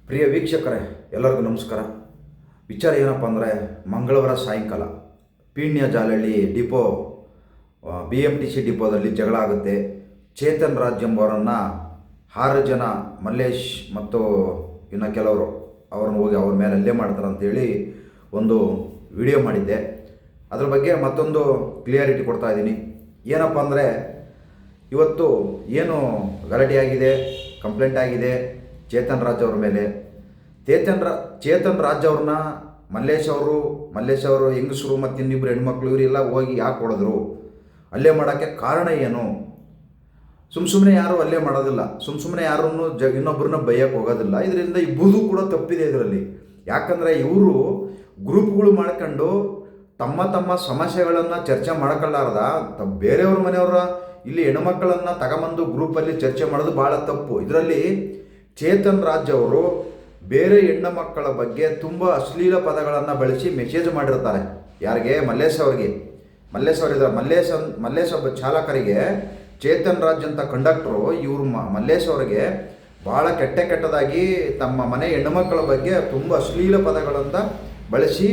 ಪ್ರಿಯ ವೀಕ್ಷಕರೇ, ಎಲ್ಲರಿಗೂ ನಮಸ್ಕಾರ. ವಿಚಾರ ಏನಪ್ಪ ಅಂದರೆ, ಮಂಗಳವಾರ ಸಾಯಂಕಾಲ ಪೀಣ್ಯ ಜಾಲಹಳ್ಳಿ ಡಿಪೋ BMTC ಡಿಪೋದಲ್ಲಿ ಜಗಳ ಆಗುತ್ತೆ. ಚೇತನ್ ರಾಜ್ ಎಂಬವರನ್ನು 6 ಜನ ಮಲ್ಲೇಶ್ ಮತ್ತು ಇನ್ನು ಕೆಲವರು ಅವ್ರನ್ನ ಹೋಗಿ ಅವ್ರ ಮೇಲೆ ಹಲ್ಲೆ ಮಾಡ್ತಾರೆ ಅಂತೇಳಿ ಒಂದು ವಿಡಿಯೋ ಮಾಡಿದ್ದೆ. ಅದ್ರ ಬಗ್ಗೆ ಮತ್ತೊಂದು ಕ್ಲಿಯರಿಟಿ ಕೊಡ್ತಾ ಇದ್ದೀನಿ. ಏನಪ್ಪ ಅಂದರೆ, ಇವತ್ತು ಏನು ಗಲಾಟೆ ಆಗಿದೆ, ಕಂಪ್ಲೇಂಟ್ ಆಗಿದೆ ಚೇತನ್ ರಾಜ್ ಅವ್ರ ಮೇಲೆ. ಚೇತನ್ ರಾಜ್ ಅವ್ರನ್ನ ಮಲ್ಲೇಶ್ ಅವರು ಹೆಂಗಸರು ಮತ್ತು ಇನ್ನಿಬ್ಬರು ಹೆಣ್ಮಕ್ಳು ಇವರೆಲ್ಲ ಹೋಗಿ ಯಾಕೆ ಹೊಡೆದ್ರು, ಹಲ್ಲೆ ಮಾಡೋಕ್ಕೆ ಕಾರಣ ಏನು? ಸುಮ್ಮನೆ ಯಾರು ಹಲ್ಲೆ ಮಾಡೋದಿಲ್ಲ, ಸುಮ್ಮನೆ ಯಾರನ್ನು ಇನ್ನೊಬ್ಬರನ್ನ ಬೈಯಕ್ಕೆ ಹೋಗೋದಿಲ್ಲ. ಇದರಿಂದ ಇಬ್ಬರದು ಕೂಡ ತಪ್ಪಿದೆ ಇದರಲ್ಲಿ. ಯಾಕಂದರೆ ಇವರು ಗ್ರೂಪ್ಗಳು ಮಾಡ್ಕೊಂಡು ತಮ್ಮ ಸಮಸ್ಯೆಗಳನ್ನು ಚರ್ಚೆ ಮಾಡ್ಕೊಳ್ಳಾರ್ದ ಬೇರೆಯವ್ರ ಮನೆಯವರ ಇಲ್ಲಿ ಹೆಣ್ಮಕ್ಕಳನ್ನು ತಗೊಂಬಂದು ಗ್ರೂಪಲ್ಲಿ ಚರ್ಚೆ ಮಾಡೋದು ಭಾಳ ತಪ್ಪು. ಇದರಲ್ಲಿ ಚೇತನ್ ರಾಜ್ ಅವರು ಬೇರೆ ಹೆಣ್ಣು ಮಕ್ಕಳ ಬಗ್ಗೆ ತುಂಬ ಅಶ್ಲೀಲ ಪದಗಳನ್ನು ಬಳಸಿ ಮೆಸೇಜ್ ಮಾಡಿರ್ತಾರೆ. ಯಾರಿಗೆ? ಮಲ್ಲೇಶ್ ಅವರಿಗೆ. ಮಲ್ಲೇಶ್ ಒಬ್ಬ ಚಾಲಕರಿಗೆ ಚೇತನ್ ರಾಜ್ ಅಂತ ಕಂಡಕ್ಟ್ರು ಇವರು ಮಲ್ಲೇಶ್ ಅವರಿಗೆ ಭಾಳ ಕೆಟ್ಟದಾಗಿ ತಮ್ಮ ಮನೆ ಹೆಣ್ಣುಮಕ್ಕಳ ಬಗ್ಗೆ ತುಂಬ ಅಶ್ಲೀಲ ಪದಗಳನ್ನು ಬಳಸಿ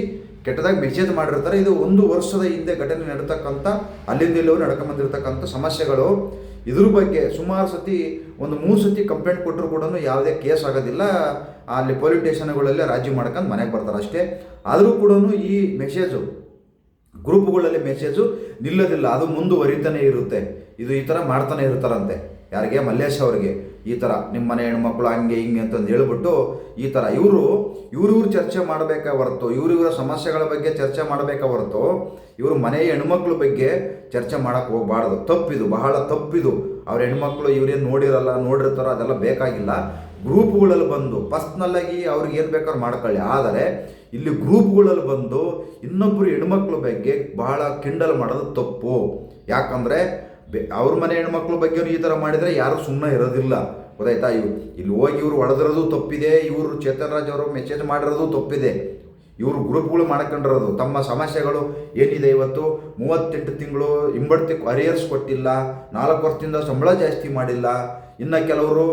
ಕೆಟ್ಟದಾಗಿ ಮೆಸೇಜ್ ಮಾಡಿರ್ತಾರೆ. ಇದು 1 ವರ್ಷದ ಹಿಂದೆ ಘಟನೆ ನಡೀತಕ್ಕಂಥ ಅಲ್ಲಿಂದ ಇಲ್ಲೂ ನಡ್ಕೊಂಬಂದಿರ್ತಕ್ಕಂಥ ಸಮಸ್ಯೆಗಳು. ಇದ್ರ ಬಗ್ಗೆ ಸುಮಾರು ಸತಿ ಒಂದು 3 ಸತಿ ಕಂಪ್ಲೇಂಟ್ ಕೊಟ್ಟರು ಕೂಡ ಯಾವುದೇ ಕೇಸ್ ಆಗೋದಿಲ್ಲ. ಅಲ್ಲಿ ಪೊಲೀಸ್ ಸ್ಟೇಷನ್ಗಳಲ್ಲೇ ರಾಜಿ ಮಾಡ್ಕೊಂಡು ಮನೆಗೆ ಬರ್ತಾರೆ ಅಷ್ಟೇ. ಆದರೂ ಕೂಡ ಈ ಮೆಸೇಜು ಗ್ರೂಪ್ಗಳಲ್ಲಿ ಮೆಸೇಜು ನಿಲ್ಲೋದಿಲ್ಲ, ಅದು ಮುಂದುವರಿತಾನೆ ಇರುತ್ತೆ. ಇದು ಈ ಥರ ಮಾಡ್ತಾನೆ ಇರ್ತಾರಂತೆ. ಯಾರಿಗೆ? ಮಲ್ಲೇಶ್ ಅವರಿಗೆ. ಈ ಥರ ನಿಮ್ಮ ಮನೆ ಹೆಣ್ಮಕ್ಳು ಹಂಗೆ ಹಿಂಗೆ ಅಂತಂದು ಹೇಳ್ಬಿಟ್ಟು ಈ ಥರ ಇವರು ಚರ್ಚೆ ಮಾಡಬೇಕಾ ಹೊರತು, ಇವರ ಸಮಸ್ಯೆಗಳ ಬಗ್ಗೆ ಚರ್ಚೆ ಮಾಡಬೇಕಾ ಹೊರತು ಇವರು ಮನೆಯ ಹೆಣ್ಮಕ್ಳ ಬಗ್ಗೆ ಚರ್ಚೆ ಮಾಡೋಕ್ಕೆ ಹೋಗಬಾರ್ದು. ತಪ್ಪಿದು, ಬಹಳ ತಪ್ಪಿದು. ಅವ್ರ ಹೆಣ್ಮಕ್ಳು ಇವ್ರೇನು ನೋಡಿರ್ತಾರೋ ಅದೆಲ್ಲ ಬೇಕಾಗಿಲ್ಲ. ಗ್ರೂಪ್ಗಳಲ್ಲಿ ಬಂದು ಪರ್ಸ್ನಲ್ಲಾಗಿ ಅವ್ರಿಗೆ ಏನು ಬೇಕಾದ್ರೂ ಮಾಡ್ಕೊಳ್ಳಿ. ಆದರೆ ಇಲ್ಲಿ ಗ್ರೂಪ್ಗಳಲ್ಲಿ ಬಂದು ಇನ್ನೊಬ್ಬರು ಹೆಣ್ಮಕ್ಳ ಬಗ್ಗೆ ಬಹಳ ಕಿಂಡಲ್ ಮಾಡೋದು ತಪ್ಪು. ಯಾಕಂದರೆ ಅವ್ರ ಮನೆ ಹೆಣ್ಮಕ್ಳ ಬಗ್ಗೆ ಈ ಥರ ಮಾಡಿದರೆ ಯಾರು ಸುಮ್ಮನೆ ಇರೋದಿಲ್ಲ. ಗೊತ್ತಾಯ್ತಾ? ಇಲ್ಲಿ ಹೋಗಿ ಇವರು ಹೊಡೆದಿರೋದು ತಪ್ಪಿದೆ, ಇವರು ಚೇತನ್ ರಾಜ್ ಅವರು ಮೆಸೇಜ್ ಮಾಡಿರೋದು ತಪ್ಪಿದೆ. ಇವರು ಗ್ರೂಪ್ಗಳು ಮಾಡ್ಕೊಂಡಿರೋದು ತಮ್ಮ ಸಮಸ್ಯೆಗಳು ಏನಿದೆ. ಇವತ್ತು 38 ತಿಂಗಳು ಹಿಂಬಡ್ತಿ ಅರಿಯರ್ಸ್ ಕೊಟ್ಟಿಲ್ಲ, 4 ವರ್ಷದಿಂದ ಸಂಬಳ ಜಾಸ್ತಿ ಮಾಡಿಲ್ಲ, ಇನ್ನು ಕೆಲವರು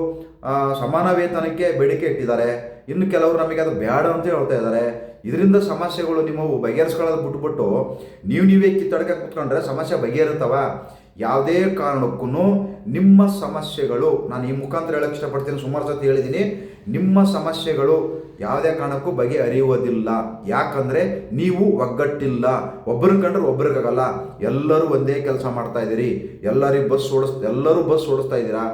ಸಮಾನ ವೇತನಕ್ಕೆ ಬೇಡಿಕೆ ಇಟ್ಟಿದ್ದಾರೆ, ಇನ್ನು ಕೆಲವರು ನಮಗೆ ಅದು ಬೇಡ ಅಂತ ಹೇಳ್ತಾ ಇದ್ದಾರೆ. ಇದರಿಂದ ಸಮಸ್ಯೆಗಳು ನಿಮ್ಮವು ಬಗೆಹರಿಸ್ಕೊಳ್ಳೋದು ಬಿಟ್ಬಿಟ್ಟು ನೀವೇ ಕಿತ್ತಡ್ಕ ಕೂತ್ಕೊಂಡ್ರೆ ಸಮಸ್ಯೆ ಬಗೆಹರುತ್ತವ? ಯಾವುದೇ ಕಾರಣಕ್ಕೂ ನಿಮ್ಮ ಸಮಸ್ಯೆಗಳು, ನಾನು ಈ ಮುಖಾಂತರ ಹೇಳಕ್ಕೆ ಇಷ್ಟಪಡ್ತೀನಿ, ಸುಮಾರು ಸತಿ ಹೇಳಿದ್ದೀನಿ, ನಿಮ್ಮ ಸಮಸ್ಯೆಗಳು ಯಾವುದೇ ಕಾರಣಕ್ಕೂ ಬಗೆಹರಿಯುವುದಿಲ್ಲ. ಯಾಕಂದರೆ ನೀವು ಒಗ್ಗಟ್ಟಿಲ್ಲ. ಒಬ್ಬರನ್ನ ಕಂಡ್ರೆ ಒಬ್ರಿಗಾಗಲ್ಲ. ಎಲ್ಲರೂ ಒಂದೇ ಕೆಲಸ ಮಾಡ್ತಾ ಇದ್ದೀರಿ. ಎಲ್ಲರೂ ಬಸ್ ಓಡಿಸ್ತಾ ಇದ್ದೀರಾ,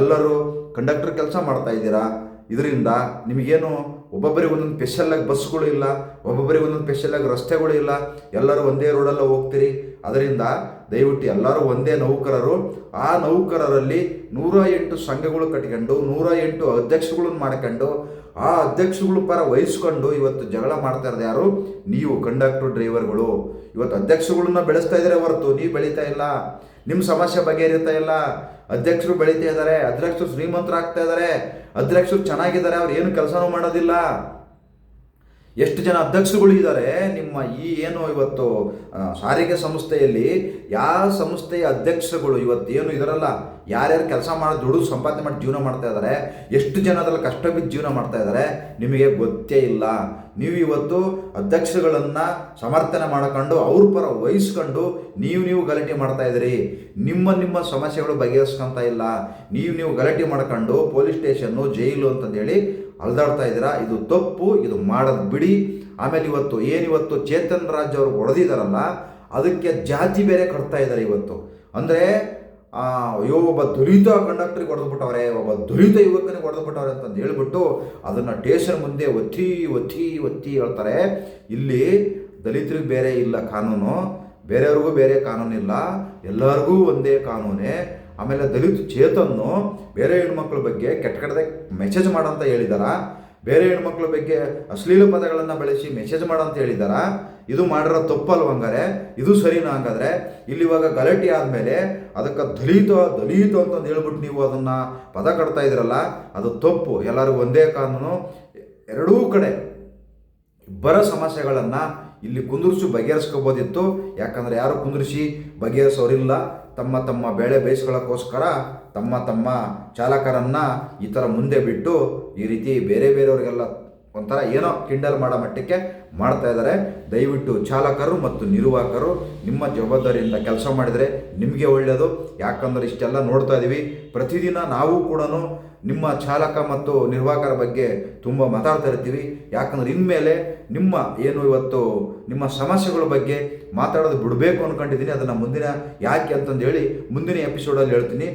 ಎಲ್ಲರೂ ಕಂಡಕ್ಟರ್ ಕೆಲಸ ಮಾಡ್ತಾ ಇದ್ದೀರಾ. ಇದರಿಂದ ನಿಮಗೇನು ಒಬ್ಬೊಬ್ಬರಿಗೆ ಒಂದೊಂದು ಸ್ಪೆಷಲಾಗಿ ಬಸ್ಗಳು ಇಲ್ಲ, ಒಬ್ಬೊಬ್ಬರಿಗೆ ಒಂದೊಂದು ಸ್ಪೆಷಲಾಗಿ ರಸ್ತೆಗಳು ಇಲ್ಲ, ಎಲ್ಲರೂ ಒಂದೇ ರೋಡಲ್ಲಿ ಹೋಗ್ತೀರಿ. ಅದರಿಂದ ದಯವಿಟ್ಟು ಎಲ್ಲರೂ ಒಂದೇ ನೌಕರರು. ಆ ನೌಕರರಲ್ಲಿ 108 ಸಂಘಗಳು ಕಟ್ಕೊಂಡು 108 ಅಧ್ಯಕ್ಷಗಳನ್ನು ಮಾಡ್ಕೊಂಡು ಆ ಅಧ್ಯಕ್ಷಗಳು ಪರ ವಹಿಸ್ಕೊಂಡು ಇವತ್ತು ಜಗಳ ಮಾಡ್ತಾ ಇರೋದು ಯಾರು? ನೀವು ಕಂಡಕ್ಟರ್ ಡ್ರೈವರ್ಗಳು. ಇವತ್ತು ಅಧ್ಯಕ್ಷಗಳನ್ನ ಬೆಳೆಸ್ತಾ ಇದ್ದಾರೆ ಹೊರತು ನೀವು ಬೆಳೀತಾ ಇಲ್ಲ. ನಿಮ್ಮ ಸಮಸ್ಯೆ ಬಗೆಹರಿತಾ ಇಲ್ಲ. ಅಧ್ಯಕ್ಷರು ಬೆಳೀತಾ ಇದ್ದಾರೆ, ಅಧ್ಯಕ್ಷರು ಶ್ರೀಮಂತರಾಗ್ತಾ ಇದ್ದಾರೆ, ಅಧ್ಯಕ್ಷರು ಚೆನ್ನಾಗಿದ್ದಾರೆ, ಅವ್ರು ಏನು ಕೆಲಸನೂ ಮಾಡೋದಿಲ್ಲ. ಎಷ್ಟು ಜನ ಅಧ್ಯಕ್ಷರುಗಳು ಇದ್ದಾರೆ ನಿಮ್ಮ ಈ ಏನು ಇವತ್ತು ಸಾರಿಗೆ ಸಂಸ್ಥೆಯಲ್ಲಿ? ಯಾವ ಸಂಸ್ಥೆಯ ಅಧ್ಯಕ್ಷರುಗಳು ಇವತ್ತು ಏನು ಇದರಲ್ಲ, ಯಾರ್ಯಾರು ಕೆಲಸ ಮಾಡಿ ದುಡ್ಡು ಸಂಪಾದನೆ ಮಾಡಿ ಜೀವನ ಮಾಡ್ತಾ ಇದ್ದಾರೆ, ಎಷ್ಟು ಜನ ಅದರಲ್ಲಿ ಕಷ್ಟ ಬಿದ್ದು ಜೀವನ ಮಾಡ್ತಾ ಇದ್ದಾರೆ, ನಿಮಗೆ ಗೊತ್ತೇ ಇಲ್ಲ. ನೀವು ಇವತ್ತು ಅಧ್ಯಕ್ಷರುಗಳನ್ನು ಸಮರ್ಥನೆ ಮಾಡ್ಕೊಂಡು ಅವ್ರ ಪರ ವಹಿಸ್ಕೊಂಡು ನೀವು ಗಲಾಟೆ ಮಾಡ್ತಾ ಇದ್ದೀರಿ. ನಿಮ್ಮ ಸಮಸ್ಯೆಗಳು ಬಗೆಹರಿಸ್ಕೊಂತ ಇಲ್ಲ. ನೀವು ಗಲಾಟೆ ಮಾಡ್ಕೊಂಡು ಪೊಲೀಸ್ ಸ್ಟೇಷನ್ನು, ಜೈಲು ಅಂತಂದೇಳಿ ಅಲ್ದಾಡ್ತಾ ಇದ್ದೀರಾ. ಇದು ತಪ್ಪು. ಇದು ಮಾಡೋದು ಬಿಡಿ. ಆಮೇಲೆ ಇವತ್ತು ಚೇತನ್ ರಾಜ್ ಅವರು ಹೊಡೆದಿದ್ದಾರಲ್ಲ, ಅದಕ್ಕೆ ಜಾತಿ ಬೇರೆ ಕಟ್ತಾ ಇದ್ದಾರೆ ಇವತ್ತು. ಅಂದರೆ ಒಬ್ಬ ದಲಿತ ಕಂಡಕ್ಟ್ರಿಗೆ ಹೊಡೆದ್ಬಿಟ್ಟವ್ರೆ, ಒಬ್ಬ ದಲಿತ ಯುವಕನಿಗೆ ಹೊಡೆದ್ಬಿಟ್ಟವ್ರೆ ಅಂತಂದು ಹೇಳ್ಬಿಟ್ಟು ಅದನ್ನು ಸ್ಟೇಷನ್ ಮುಂದೆ ಒತ್ತಿ ಹೇಳ್ತಾರೆ. ಇಲ್ಲಿ ದಲಿತರಿಗೆ ಬೇರೆ ಇಲ್ಲ ಕಾನೂನು, ಬೇರೆಯವ್ರಿಗೂ ಬೇರೆ ಕಾನೂನಿಲ್ಲ, ಎಲ್ಲರಿಗೂ ಒಂದೇ ಕಾನೂನೇ. ಆಮೇಲೆ ದಲಿತ ಚೇತನ್ನು ಬೇರೆ ಹೆಣ್ಮಕ್ಳ ಬಗ್ಗೆ ಕೆಟ್ಟದಾಗಿ ಮೆಸೇಜ್ ಮಾಡಂತ ಹೇಳಿದಾರ, ಬೇರೆ ಹೆಣ್ಮಕ್ಳ ಬಗ್ಗೆ ಅಶ್ಲೀಲ ಪದಗಳನ್ನು ಬಳಸಿ ಮೆಸೇಜ್ ಮಾಡಂತ ಹೇಳಿದಾರ. ಇದು ಮಾಡಿರೋ ತಪ್ಪಲ್ವ? ಹಂಗಾರೆ ಇದು ಸರಿನಾ? ಹಂಗಾದ್ರೆ ಇಲ್ಲಿ ಇವಾಗ ಗಲಾಟೆ ಆದಮೇಲೆ ಅದಕ್ಕೆ ದಲಿತ ಅಂತಂದು ಹೇಳ್ಬಿಟ್ಟು ನೀವು ಅದನ್ನು ಪದ ಕಟ್ತಾ ಇದ್ದೀರಲ್ಲ, ಅದು ತಪ್ಪು. ಎಲ್ಲರಿಗೂ ಒಂದೇ ಕಾನೂನು. ಎರಡೂ ಕಡೆ ಇಬ್ಬರ ಸಮಸ್ಯೆಗಳನ್ನು ಇಲ್ಲಿ ಕುಂದಿರಿಸಿ ಬಗೆಹರಿಸ್ಕೋಬೋದಿತ್ತು. ಯಾಕಂದರೆ ಯಾರು ಕುಂದಿರಿಸಿ ಬಗೆಹರಿಸೋರಿಲ್ಲ. ತಮ್ಮ ತಮ್ಮ ಬೇಳೆ ಬೇಯಿಸ್ಕೊಳ್ಳೋಕ್ಕೋಸ್ಕರ ತಮ್ಮ ಚಾಲಕರನ್ನು ಈ ಥರ ಮುಂದೆ ಬಿಟ್ಟು ಈ ರೀತಿ ಬೇರೆಯವ್ರಿಗೆಲ್ಲ ಒಂಥರ ಏನೋ ಕಿಂಡಲ್ ಮಾಡೋ ಮಟ್ಟಕ್ಕೆ ಮಾಡ್ತಾ ಇದ್ದಾರೆ. ದಯವಿಟ್ಟು ಚಾಲಕರು ಮತ್ತು ನಿರ್ವಾಹಕರು ನಿಮ್ಮ ಜವಾಬ್ದಾರಿಯಿಂದ ಕೆಲಸ ಮಾಡಿದರೆ ನಿಮಗೆ ಒಳ್ಳೆಯದು. ಯಾಕಂದರೆ ಇಷ್ಟೆಲ್ಲ ನೋಡ್ತಾ ಇದ್ದೀವಿ, ಪ್ರತಿದಿನ ನಾವು ಕೂಡ ನಿಮ್ಮ ಚಾಲಕ ಮತ್ತು ನಿರ್ವಾಹಕರ ಬಗ್ಗೆ ತುಂಬ ಮಾತಾಡ್ತಾ ಇರ್ತೀವಿ. ಯಾಕಂದ್ರೆ ಇನ್ಮೇಲೆ ನಿಮ್ಮ ಏನು ಇವತ್ತು ನಿಮ್ಮ ಸಮಸ್ಯೆಗಳ ಬಗ್ಗೆ ಮಾತಾಡೋದು ಬಿಡಬೇಕು ಅಂದ್ಕೊಂಡಿದ್ದೀನಿ. ಅದನ್ನು ಮುಂದಿನ ಯಾಕೆ ಅಂತಂದೇಳಿ ಮುಂದಿನ ಎಪಿಸೋಡಲ್ಲಿ ಹೇಳ್ತೀನಿ.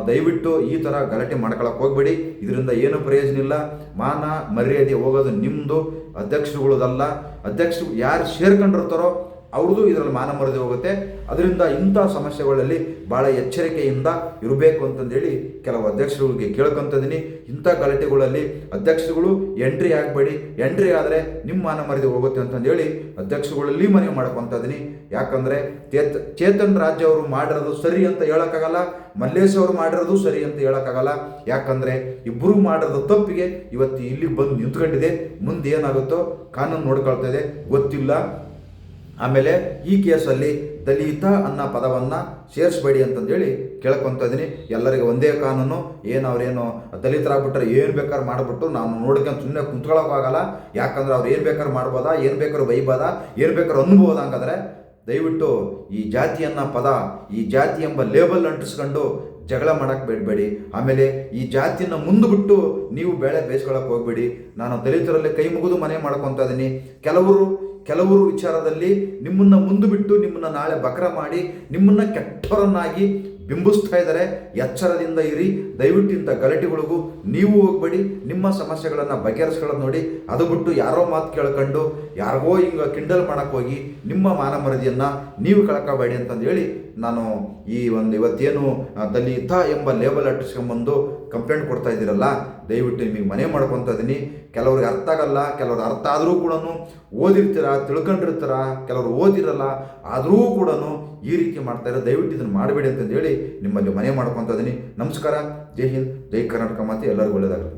ದಯವಿಟ್ಟು ಈ ಥರ ಗಲಾಟೆ ಮಾಡ್ಕೊಳಕ್ಕೆ ಹೋಗಬೇಡಿ, ಇದರಿಂದ ಏನೂ ಪ್ರಯೋಜನ ಇಲ್ಲ. ಮಾನ ಮರ್ಯಾದೆ ಹೋಗೋದು ನಿಮ್ಮದು, ಅಧ್ಯಕ್ಷರುಗಳದಲ್ಲ. ಅಧ್ಯಕ್ಷರು ಯಾರು ಸೇರ್ಕೊಂಡಿರ್ತಾರೋ ಅವ್ರದ್ದು ಇದರಲ್ಲಿ ಮಾನ ಮರ್ಯಾದೆ ಹೋಗುತ್ತೆ. ಅದರಿಂದ ಇಂಥ ಸಮಸ್ಯೆಗಳಲ್ಲಿ ಭಾಳ ಎಚ್ಚರಿಕೆಯಿಂದ ಇರಬೇಕು ಅಂತಂದೇಳಿ ಕೆಲವು ಅಧ್ಯಕ್ಷರುಗಳಿಗೆ ಕೇಳ್ಕೊತಿದ್ದೀನಿ. ಇಂಥ ಗಲಾಟೆಗಳಲ್ಲಿ ಅಧ್ಯಕ್ಷರುಗಳು ಎಂಟ್ರಿ ಆಗಬೇಡಿ, ಎಂಟ್ರಿ ಆದರೆ ನಿಮ್ಮ ಮಾನ ಮರ್ಯಾದೆ ಹೋಗುತ್ತೆ ಅಂತಂದೇಳಿ ಅಧ್ಯಕ್ಷರುಗಳಲ್ಲಿ ಮನವಿ ಮಾಡ್ಕೊತಾ ಇದ್ದೀನಿ. ಯಾಕಂದರೆ ಚೇತನ್ ರಾಜ್ ಅವರು ಮಾಡಿರೋದು ಸರಿ ಅಂತ ಹೇಳೋಕ್ಕಾಗಲ್ಲ, ಮಲ್ಲೇಶ್ ಅವರು ಮಾಡಿರೋದು ಸರಿ ಅಂತ ಹೇಳೋಕ್ಕಾಗಲ್ಲ. ಯಾಕಂದರೆ ಇಬ್ಬರು ಮಾಡಿರೋದು ತಪ್ಪಿಗೆ ಇವತ್ತು ಇಲ್ಲಿಗೆ ಬಂದು ನಿಂತ್ಕೊಂಡಿದೆ. ಮುಂದೆ ಏನಾಗುತ್ತೋ ಕಾನೂನು ನೋಡ್ಕೊಳ್ತಾ ಇದೆ ಗೊತ್ತಿಲ್ಲ. ಆಮೇಲೆ ಈ ಕೇಸಲ್ಲಿ ದಲಿತ ಅನ್ನೋ ಪದವನ್ನು ಸೇರಿಸ್ಬೇಡಿ ಅಂತಂದೇಳಿ ಕೇಳ್ಕೊತಾ ಇದ್ದೀನಿ. ಎಲ್ಲರಿಗೂ ಒಂದೇ ಕಾನೂನು. ಅವರೇನು ದಲಿತರಾಗ್ಬಿಟ್ರೆ ಏನು ಬೇಕಾದ್ರೂ ಮಾಡಿಬಿಟ್ಟು ನಾನು ನೋಡ್ಕೊಂಡು ಸುಮ್ಮನೆ ಕುಂತ್ಕೊಳ್ಳೋಕ್ಕಾಗಲ್ಲ. ಯಾಕಂದ್ರೆ ಅವ್ರು ಏನು ಬೇಕಾದ್ರೂ ಮಾಡ್ಬೋದಾ, ಏನು ಬೇಕಾದ್ರೂ ಬೈಬೋದಾ, ಏನು ಬೇಕಾದ್ರೂ ಅನ್ಬೋದಾ? ಹಂಗಾದ್ರೆ ದಯವಿಟ್ಟು ಈ ಜಾತಿ ಅನ್ನೋ ಪದ, ಈ ಜಾತಿ ಎಂಬ ಲೇಬಲ್ ಅಂಟಿಸ್ಕೊಂಡು ಜಗಳ ಮಾಡೋಕ್ಕೆ ಬೇಡಬೇಡಿ. ಆಮೇಲೆ ಈ ಜಾತಿಯನ್ನು ಮುಂದುಬಿಟ್ಟು ನೀವು ಬೇಳೆ ಬೇಯಿಸ್ಕೊಳ್ಳೋಕೆ ಹೋಗ್ಬೇಡಿ. ನಾನು ದಲಿತರಲ್ಲಿ ಕೈ ಮುಗಿದು ಮನೆ ಮಾಡ್ಕೊತಾ ಇದ್ದೀನಿ. ಕೆಲವರು ವಿಚಾರದಲ್ಲಿ ನಿಮ್ಮನ್ನು ಮುಂದೆ ಬಿಟ್ಟು ನಿಮ್ಮನ್ನು ನಾಳೆ ಬಕ್ರ ಮಾಡಿ ನಿಮ್ಮನ್ನು ಕೆಟ್ಟವರನ್ನಾಗಿ ಬಿಂಬಿಸ್ತಾ ಇದ್ದಾರೆ. ಎಚ್ಚರದಿಂದ ಇರಿ. ದಯವಿಟ್ಟು ಇಂಥ ಗಲಾಟೆಗಳಿಗೂ ನೀವು ಹೋಗಬೇಡಿ. ನಿಮ್ಮ ಸಮಸ್ಯೆಗಳನ್ನು ಬಗೆಹರಿಸ್ಕೊಳ್ಳೋದು ನೋಡಿ. ಅದು ಬಿಟ್ಟು ಯಾರೋ ಮಾತು ಕೇಳ್ಕೊಂಡು ಯಾರಿಗೋ ಹಿಂಗೆ ಕಿಂಡಲ್ ಮಾಡೋಕ್ಕೆ ಹೋಗಿ ನಿಮ್ಮ ಮಾನ ಮರ್ಯಾದೆಯನ್ನು ನೀವು ಕಳ್ಕೋಬೇಡಿ ಅಂತಂದೇಳಿ ನಾನು ಇವತ್ತೇನು ದಲಿತ ಎಂಬ ಲೇಬಲ್ ಅಂಟಿಸ್ಕೊಂಬಂದು ಕಂಪ್ಲೇಂಟ್ ಕೊಡ್ತಾ ಇದ್ದೀರಲ್ಲ, ದಯವಿಟ್ಟು ನಿಮಗೆ ಮನೆ ಮಾಡ್ಕೊತಾ ಇದ್ದೀನಿ. ಕೆಲವ್ರಿಗೆ ಅರ್ಥ ಆಗಲ್ಲ, ಕೆಲವ್ರಿಗೆ ಅರ್ಥ ಆದರೂ ಕೂಡ ಓದಿರ್ತೀರ, ತಿಳ್ಕೊಂಡಿರ್ತೀರ, ಕೆಲವರು ಓದಿರಲ್ಲ, ಆದರೂ ಕೂಡ ಈ ರೀತಿ ಮಾಡ್ತಾರೆ. ದಯವಿಟ್ಟು ಇದನ್ನು ಮಾಡಬೇಡಿ ಅಂತಂದೇಳಿ ನಿಮ್ಮಲ್ಲಿ ಮನೆ ಮಾಡ್ಕೊತಾ ಇದ್ದೀನಿ. ನಮಸ್ಕಾರ. ಜೈ ಹಿಂದ್, ಜೈ ಕರ್ನಾಟಕ. ಮಾತೆ ಎಲ್ಲರಿಗೂ ಒಳ್ಳೆಯದಾಗಲಿ.